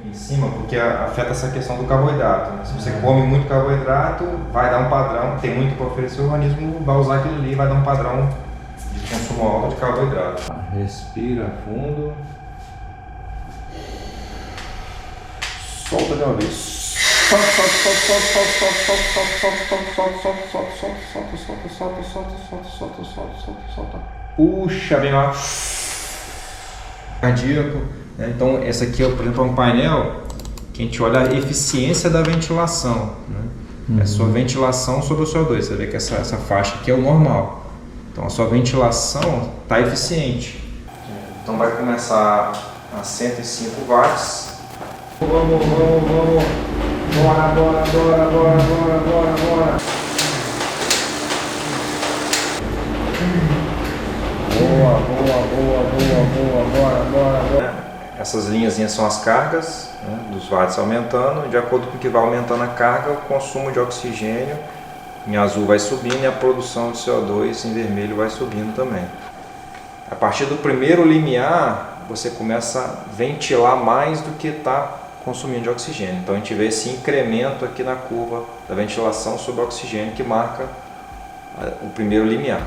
em cima, porque afeta essa questão do carboidrato, né? Se você come muito carboidrato, vai dar um padrão, tem muito para oferecer, o organismo vai usar aquilo ali e vai dar um padrão de consumo alto de carboidrato. Respira fundo. Solta de uma vez. Solta, solta, solta, solta, solta, solta, solta, solta, solta, solta, solta, solta, solta, solta, solta, solta. Puxa bem lá. Cardíaco, né? Então esse aqui é, por exemplo, um painel que a gente olha a eficiência da ventilação, né? É a sua ventilação sobre o CO2. Você vê que essa faixa aqui é o normal. Então a sua ventilação está eficiente. Então vai começar a 105 watts. Vamos. Bora. Boa. Essas linhazinhas são as cargas, né, dos watts aumentando. De acordo com o que vai aumentando a carga, o consumo de oxigênio em azul vai subindo e a produção de CO2 em vermelho vai subindo também. A partir do primeiro limiar, você começa a ventilar mais do que está consumindo de oxigênio. Então a gente vê esse incremento aqui na curva da ventilação sobre oxigênio que marca o primeiro limiar.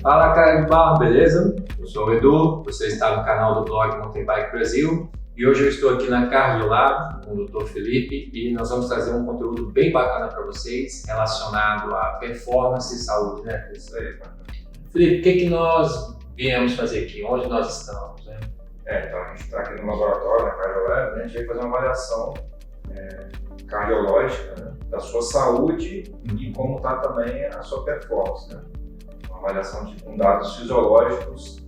Fala, cara de barro, beleza? Eu sou o Edu, você está no canal do blog Mountain Bike Brasil e hoje eu estou aqui na Cardiolab com o Dr. Felipe e nós vamos trazer um conteúdo bem bacana para vocês relacionado à performance e saúde, né? Isso aí. Felipe, o que nós viemos fazer aqui? Onde nós estamos, né? Então a gente está aqui no laboratório, na Cardiolab, né? A gente vai fazer uma avaliação cardiológica, né, da sua saúde e como está também a sua performance, né? Avaliação com dados fisiológicos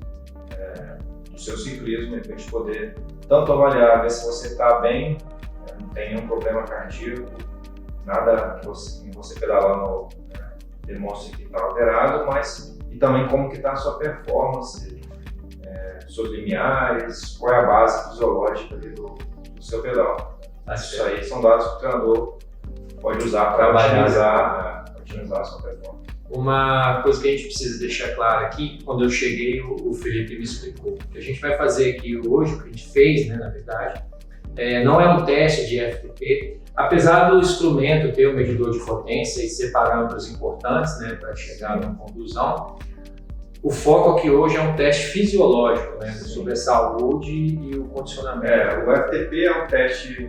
do seu ciclismo, para a gente poder tanto avaliar, ver se você está bem, não tem nenhum problema cardíaco, nada que você pedalando demonstre que está alterado, mas e também como que está a sua performance, seus limiares, qual é a base fisiológica do seu pedal. Isso aí são dados que o treinador pode usar para otimizar a sua performance. Uma coisa que a gente precisa deixar claro aqui, quando eu cheguei, o Felipe me explicou. O que a gente vai fazer aqui hoje, o que a gente fez, né, na verdade, não é um teste de FTP, apesar do instrumento ter um medidor de potência e ser parâmetros importantes, né, para chegar numa conclusão. O foco aqui hoje é um teste fisiológico, né, sobre a saúde e o condicionamento. O FTP é um teste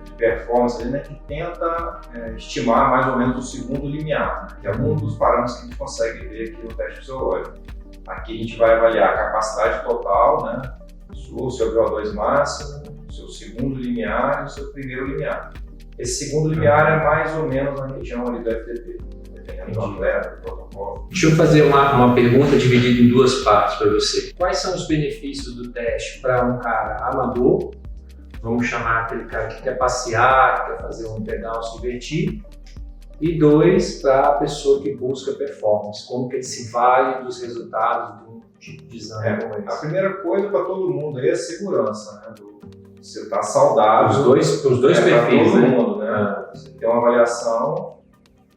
de performance, né, que tenta estimar mais ou menos o segundo limiar, né, que é um dos parâmetros que a gente consegue ver aqui no teste fisiológico. Aqui a gente vai avaliar a capacidade total, né, o seu VO2 máximo, o seu segundo limiar e o seu primeiro limiar. Esse segundo limiar é mais ou menos na região ali do FTP. Do atleta, do protocolo. Deixa eu fazer uma pergunta dividida em duas partes para você. Quais são os benefícios do teste para um cara amador, vamos chamar aquele cara que quer passear, que quer fazer um pedal, se divertir, e dois, para a pessoa que busca performance, como que ele se vale dos resultados de um tipo de exame como esse? A primeira coisa para todo mundo é a segurança, né? Você está saudável. Os dois perfis, todo né? mundo, né? Você tem uma avaliação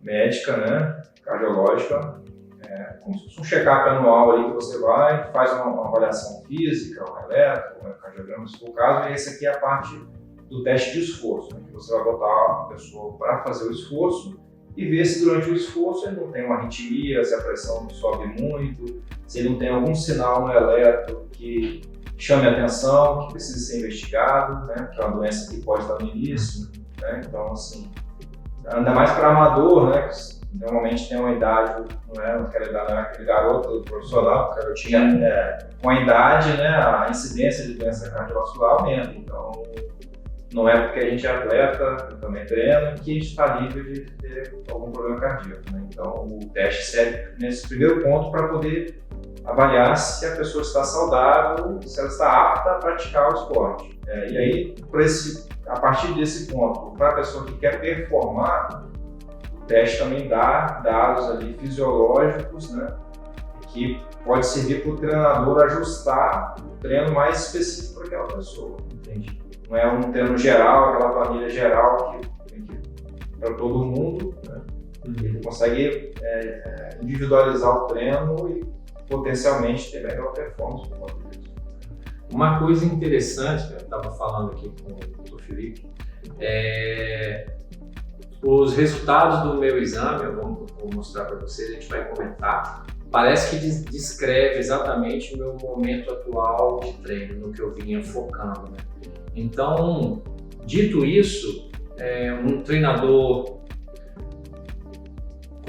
médica, né, cardiológica, como se fosse um check-up anual ali que você vai, faz uma avaliação física, um eletro, um ecocardiograma, se for o caso, e essa aqui é a parte do teste de esforço, né, que você vai botar a pessoa para fazer o esforço e ver se durante o esforço ele não tem uma arritmia, se a pressão sobe muito, se ele não tem algum sinal no eletro que chame a atenção, que precisa ser investigado, né, que é uma doença que pode estar no início, né, então assim, ainda mais para amador, né, que normalmente tem uma idade, não é aquele garoto profissional, com a idade, né, a incidência de doença cardiovascular aumenta, então não é porque a gente é atleta, eu também treino, que a gente está livre de ter algum problema cardíaco, né? Então o teste serve nesse primeiro ponto para poder avaliar se a pessoa está saudável, se ela está apta a praticar o esporte. E aí, a partir desse ponto, para a pessoa que quer performar, o teste também dá dados ali fisiológicos, né, que pode servir para o treinador ajustar o treino mais específico para daquela pessoa. Entendi. Não é um treino geral, aquela planilha geral que para todo mundo, né? Ele consegue individualizar o treino e potencialmente ter melhor performance por conta disso. Uma coisa interessante que eu estava falando aqui com o Felipe, os resultados do meu exame, eu vou mostrar para vocês, a gente vai comentar, parece que descreve exatamente o meu momento atual de treino, no que eu vinha focando, né? Então, dito isso, um treinador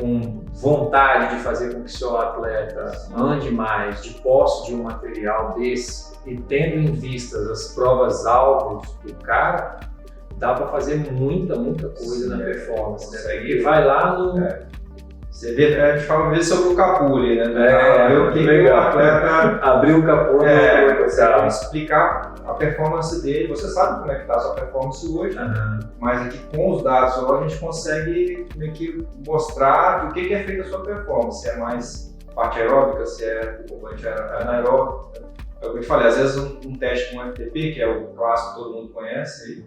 com vontade de fazer com que seu atleta ande mais, de posse de um material desse e tendo em vistas as provas-alvos do cara, dá para fazer muita coisa na performance, né? Porque vai lá no... Você vê, a gente fala mesmo sobre o Capulli, né? Legal. Abrir o capô, explicar a performance dele. Você sabe como é que está a sua performance hoje, mas aqui com os dados a gente consegue meio que mostrar do que é feita a sua performance. Se é mais parte aeróbica, se é componente anaeróbico. É o que eu falei, às vezes um teste com FTP, que é o clássico que todo mundo conhece,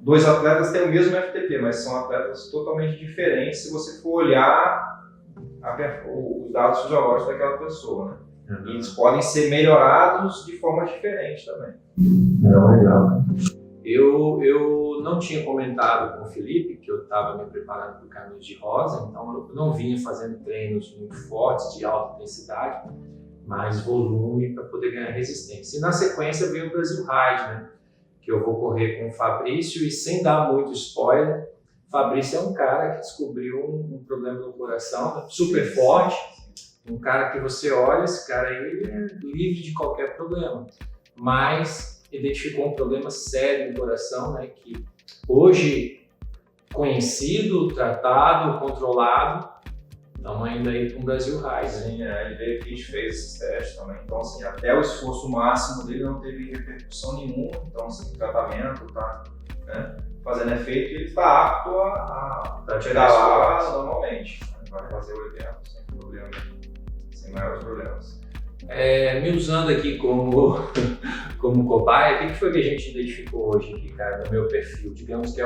dois atletas têm o mesmo FTP, mas são atletas totalmente diferentes se você for olhar os dados fisiológicos daquela pessoa, né? E eles podem ser melhorados de forma diferente também. Legal. Eu não tinha comentado com o Felipe que eu estava me preparando para o Caminhos de Rosa, então eu não vinha fazendo treinos muito fortes, de alta intensidade, mais volume para poder ganhar resistência. E na sequência veio o Brasil Ride, né? Que eu vou correr com o Fabrício, e sem dar muito spoiler, Fabrício é um cara que descobriu um problema no coração super forte, um cara que você olha, esse cara aí é livre de qualquer problema, mas identificou um problema sério no coração, né, que hoje conhecido, tratado, controlado, estamos ainda aí com o Brasil Ride. Sim, ele veio aqui e fez esses testes também, então assim, até o esforço máximo dele não teve repercussão nenhuma, então assim, o tratamento está fazendo efeito e ele está apto a pedalar normalmente, vai fazer o evento sem problema, sem maiores problemas. Me usando aqui como cobaia, o que foi que a gente identificou hoje aqui, cara, no meu perfil? Digamos que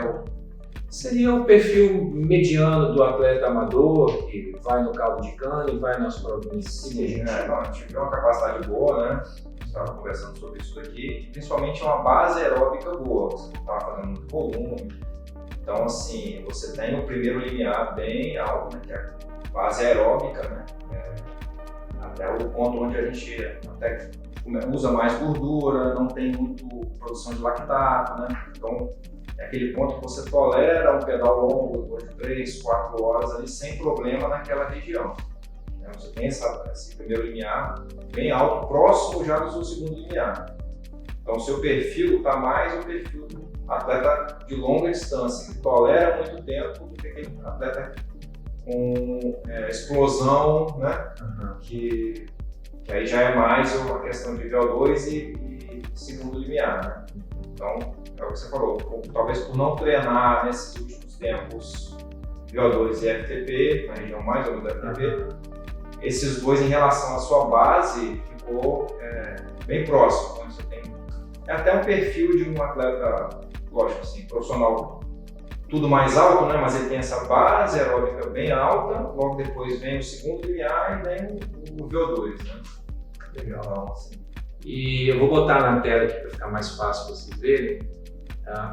seria o perfil mediano do atleta amador, que vai no caldo de cana e vai nas provinhas. Sim, a gente tem uma capacidade boa, né? Estava conversando sobre isso aqui, principalmente uma base aeróbica boa, você não está fazendo muito volume. Então, assim, você tem o primeiro limiar bem alto, né, que é a base aeróbica, né? Até o ponto onde a gente até usa mais gordura, não tem muito produção de lactato, né? Então, é aquele ponto que você tolera um pedal longo de 3, 4 horas ali sem problema naquela região. Você tem esse primeiro limiar bem alto, próximo já do seu segundo limiar. Então, o seu perfil está mais o perfil do atleta de longa distância, que tolera muito tempo, do que aquele atleta com explosão, né? Que aí já é mais uma questão de VO2 e segundo limiar, né? Então, é o que você falou, talvez por não treinar nesses últimos tempos VO2 e FTP, na região mais ou menos da FTP, esses dois em relação à sua base ficou bem próximo. Então, você tem até um perfil de um atleta, lógico assim, profissional tudo mais alto, né? Mas ele tem essa base aeróbica bem alta, logo depois vem o segundo limiar e vem o VO2, né? Legal, assim. E eu vou botar na tela aqui para ficar mais fácil vocês verem.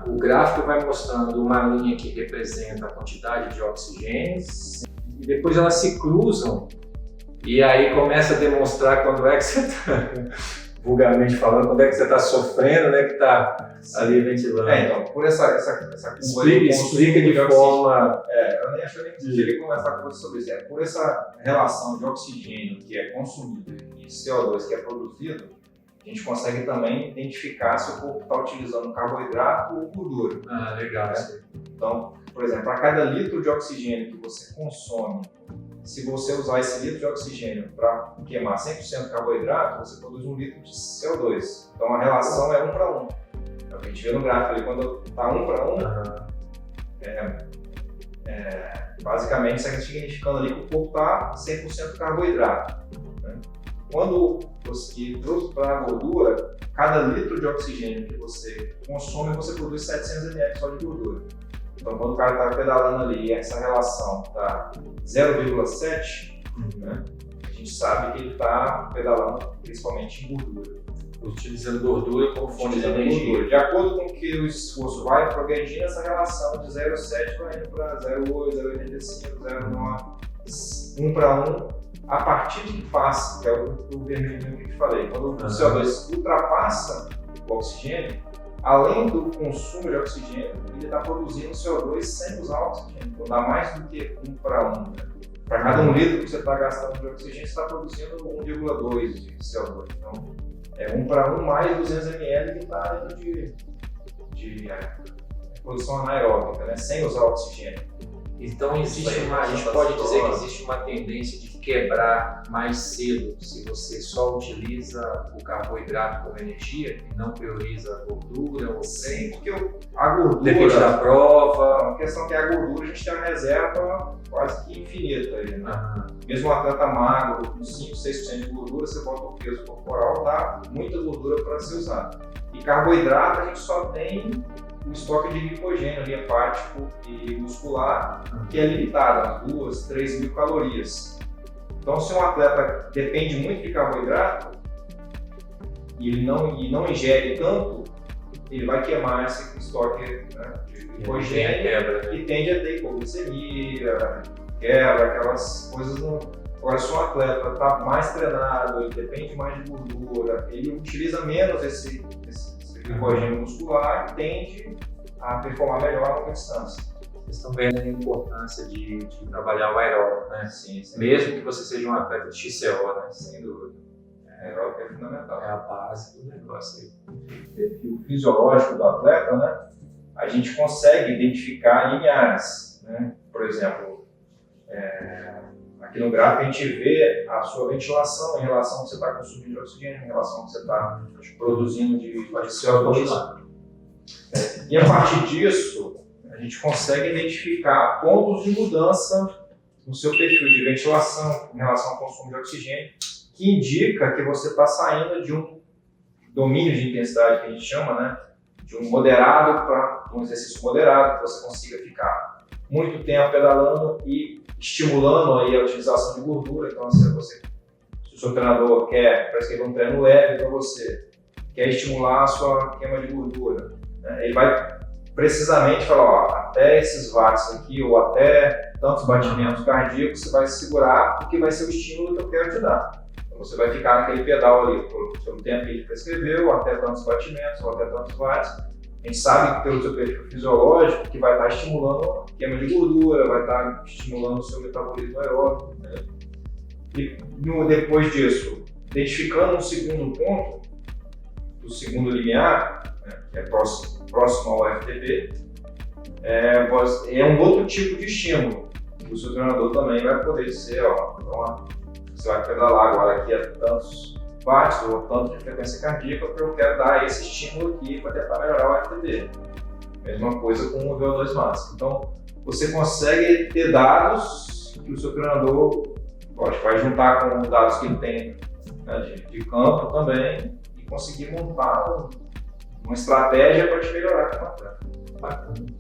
O gráfico vai mostrando uma linha que representa a quantidade de oxigênio e depois elas se cruzam e aí começa a demonstrar quando é que você está, vulgarmente falando, quando é que você está sofrendo, né, que está ali ventilando. Então, por essa explica de forma... eu nem acho que cheguei a conversar com você sobre isso. Por essa relação de oxigênio que é consumido e CO2 que é produzido, a gente consegue também identificar se o corpo está utilizando carboidrato ou gordura. Legal. Né? Então, por exemplo, a cada litro de oxigênio que você consome, se você usar esse litro de oxigênio para queimar 100% carboidrato, você produz 1 litro de CO2. Então a relação é 1 para 1. É o que a gente vê no gráfico ali, quando está 1 para 1, basicamente isso está significando ali que o corpo está 100% carboidrato. Né? Quando você trouxe para a gordura, cada litro de oxigênio que você consome, você produz 700 ml só de gordura. Então, quando o cara está pedalando ali e essa relação está 0,7, né, a gente sabe que ele está pedalando principalmente em gordura. Utilizando gordura como fonte de energia. De acordo com que o esforço vai progredindo, essa relação de 0,7 vai indo para 0,8, 0,85, 0,9, 1 para 1, a partir de que faz, que é o vermelhinho que eu te falei. Quando o CO2 ultrapassa o oxigênio, além do consumo de oxigênio, ele está produzindo CO2 sem usar oxigênio. Então dá mais do que 1 para 1. Né? Para cada 1 litro que você está gastando de oxigênio, você está produzindo 1,2 de CO2. Então, é 1 para 1 mais 200 ml que está indo de produção anaeróbica, né? Sem usar oxigênio. Então a gente pode dizer que existe uma tendência de quebrar mais cedo se você só utiliza o carboidrato como energia e não prioriza a gordura ou Sim, porque a gordura... Depende da prova. A questão é que a gordura a gente tem uma reserva quase que infinita aí, né? Mesmo um atleta magro, com 5, 6% de gordura, você bota o peso corporal, dá muita gordura para ser usada. E carboidrato a gente só tem o estoque de glicogênio ali, hepático e muscular, que é limitado, umas 2, 3 mil calorias. Então, se um atleta depende muito de carboidrato e ele não ingere tanto, ele vai queimar esse estoque, né, de glicogênio e tende a ter hipoglicemia, quebra, aquelas coisas. Agora, se um atleta está mais treinado, ele depende mais de gordura, ele utiliza menos esse glicogênio muscular e tende a performar melhor a longa distância. Vocês estão vendo a importância de trabalhar o aeróbico, né? Sim, mesmo que você seja um atleta de XCO, né? Sem dúvida. O aeróbico é fundamental. É a base do negócio aí. O perfil fisiológico do atleta, né? A gente consegue identificar limiares, né? Por exemplo, aqui no gráfico a gente vê a sua ventilação em relação ao que você está consumindo de oxigênio, em relação ao que você está produzindo de CO2. E a partir disso, a gente consegue identificar pontos de mudança no seu perfil de ventilação em relação ao consumo de oxigênio, que indica que você está saindo de um domínio de intensidade que a gente chama, né? De um moderado para um exercício moderado, que você consiga ficar muito tempo pedalando e estimulando aí a utilização de gordura. Então, se o seu treinador parece que ele é um treino leve para você, quer estimular a sua queima de gordura, né? Ele vai precisamente falar, ó, até esses watts aqui ou até tantos batimentos cardíacos você vai segurar, porque vai ser o estímulo que eu quero te dar. Então, você vai ficar naquele pedal ali pelo tempo que ele prescreveu, até tantos batimentos ou até tantos watts. A gente sabe que pelo seu perfil fisiológico que vai estar estimulando a queima de gordura, vai estar estimulando o seu metabolismo aeróbico, né? E depois disso, identificando um segundo ponto, o segundo limiar, né, que é próximo ao FTP, é um outro tipo de estímulo que o seu treinador também vai poder dizer, ó, então, você vai pedalar agora aqui a tantos watts ou tanto de frequência cardíaca, porque eu quero dar esse estímulo aqui para tentar melhorar o FTP. Mesma coisa com o VO2 máximo. Então, você consegue ter dados que o seu treinador vai juntar com dados que ele tem, né, de campo também e conseguir montar uma estratégia para te melhorar como atleta.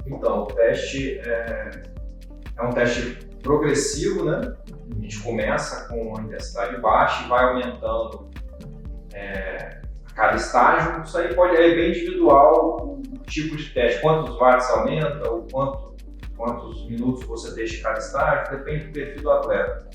Então, o teste é um teste progressivo, né? A gente começa com uma intensidade baixa e vai aumentando a cada estágio. Isso aí é bem individual o tipo de teste, quantos watts aumenta ou quantos minutos você deixa em cada estágio, depende do perfil do atleta.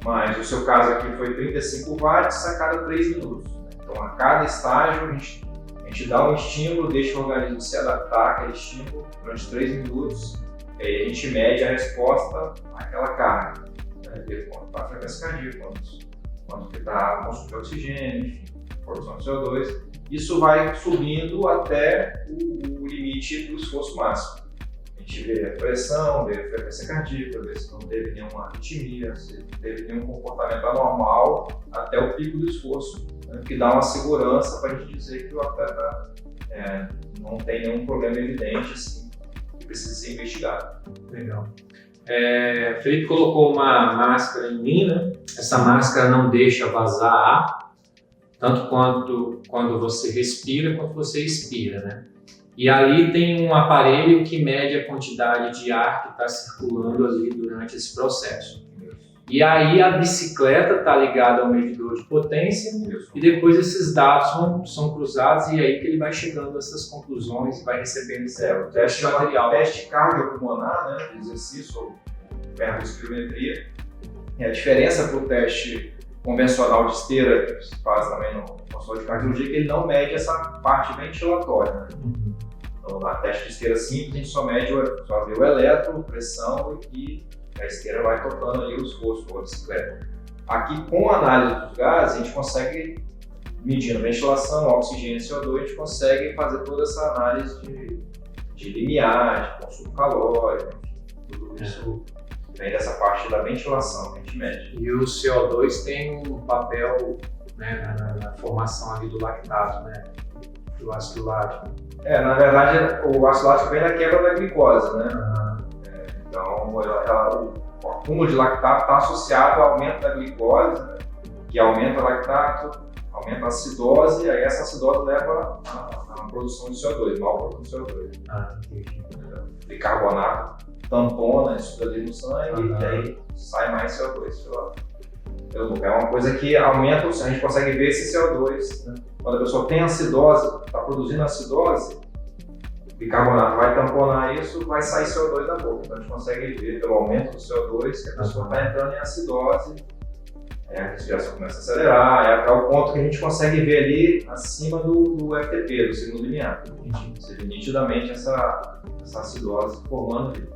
Mas o seu caso aqui foi 35 watts a cada 3 minutos. Então, a cada estágio, a gente dá um estímulo, deixa o organismo se adaptar àquele estímulo durante 3 minutos, e aí a gente mede a resposta àquela carga, né? Ver quanto está a frequência cardíaca, quanto está o consumo de oxigênio, enfim, produção de CO2. Isso vai subindo até o limite do esforço máximo. A gente vê a pressão, vê a frequência cardíaca, vê se não teve nenhuma arritmia, se não teve nenhum comportamento anormal até o pico do esforço, né, que dá uma segurança para a gente dizer que o atleta não tem nenhum problema evidente assim, que precisa ser investigado. Legal. O Felipe colocou uma máscara em mim, né? Essa máscara não deixa vazar ar. tanto quando você respira quanto você expira, né? E ali tem um aparelho que mede a quantidade de ar que está circulando ali durante esse processo. E aí a bicicleta está ligada ao medidor de potência e depois esses dados são cruzados e aí que ele vai chegando a essas conclusões e vai recebendo o teste material. O teste cardiopulmonar, né, de exercício ou ergospirometria. E a diferença para o teste convencional de esteira, que se faz também no consultório de cardiologia, é que ele não mede essa parte ventilatória. Né? Então, na teste de esteira simples, a gente só vê o eletro, pressão e a esteira vai tocando ali o esforço da bicicleta. Aqui, com a análise dos gases, a gente consegue, medindo ventilação, oxigênio e CO2, a gente consegue fazer toda essa análise de limiar, de consumo calórico, tudo isso vem dessa parte da ventilação que a gente mede. E o CO2 tem um papel, né, na formação ali do lactato, né, do ácido lático. Na verdade, o ácido lático vem da quebra da glicose, né? Então, o acúmulo de lactato está associado ao aumento da glicose, né? Que aumenta o lactato, aumenta a acidose, e aí essa acidose leva à produção de CO2, maior produção de CO2. Bicarbonato tampona isso ali no sangue e aí sai mais CO2 pelo muco. É uma coisa que aumenta, a gente consegue ver esse CO2, né? Quando a pessoa tem acidose, está produzindo acidose, o bicarbonato vai tamponar isso, vai sair CO2 da boca. Então a gente consegue ver pelo aumento do CO2 que a pessoa está entrando em acidose, a respiração começa a acelerar, é o ponto que a gente consegue ver ali acima do FTP, do segundo limiar. Ou seja, nitidamente essa acidose formando ali.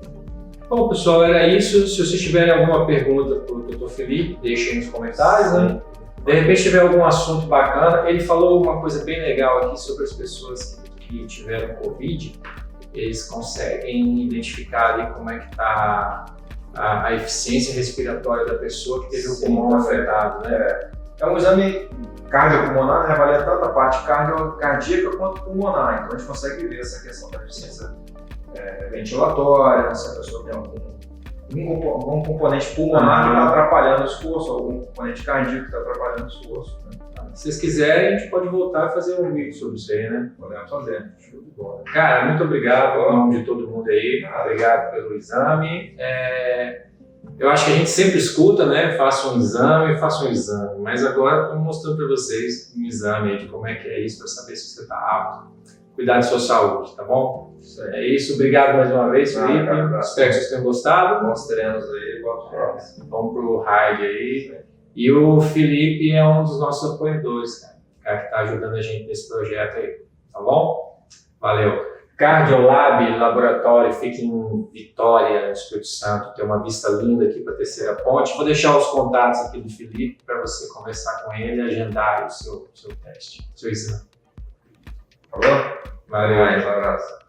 Bom, pessoal, era isso. Se vocês tiverem alguma pergunta para o Dr. Felipe, deixem nos comentários, né? De repente tiver algum assunto bacana. Ele falou uma coisa bem legal aqui sobre as pessoas que tiveram Covid. Eles conseguem identificar ali como é que está a eficiência respiratória da pessoa que teve o pulmão afetado, né? É um exame cardiopulmonar, né? Avalia tanto a parte cardíaca quanto pulmonar. Então a gente consegue ver essa questão da eficiência ventilatória, se a pessoa tem algum componente pulmonar que está atrapalhando o esforço, algum componente cardíaco que está atrapalhando o esforço. Né? Se vocês quiserem, a gente pode voltar a fazer um vídeo sobre isso aí, né? Podemos fazer. Show de bola. Cara, muito obrigado em nome de todo mundo aí. Obrigado pelo exame. Eu acho que a gente sempre escuta, né? Faça um exame. Mas agora estamos mostrando para vocês um exame aí de como é que é isso, para saber se você está apto. Cuidar de sua saúde, tá bom? É isso. Obrigado mais uma vez, Felipe. Espero que vocês tenham gostado. Bons treinos aí. Vamos pro raid aí. E o Felipe é um dos nossos apoiadores, cara. O cara que está ajudando a gente nesse projeto aí, tá bom? Valeu. Cardiolab Laboratório fica em Vitória, no Espírito Santo. Tem uma vista linda aqui para a Terceira Ponte. Vou deixar os contatos aqui do Felipe para você conversar com ele e agendar o seu teste, seu exame. Tá bom? Valeu. Um abraço.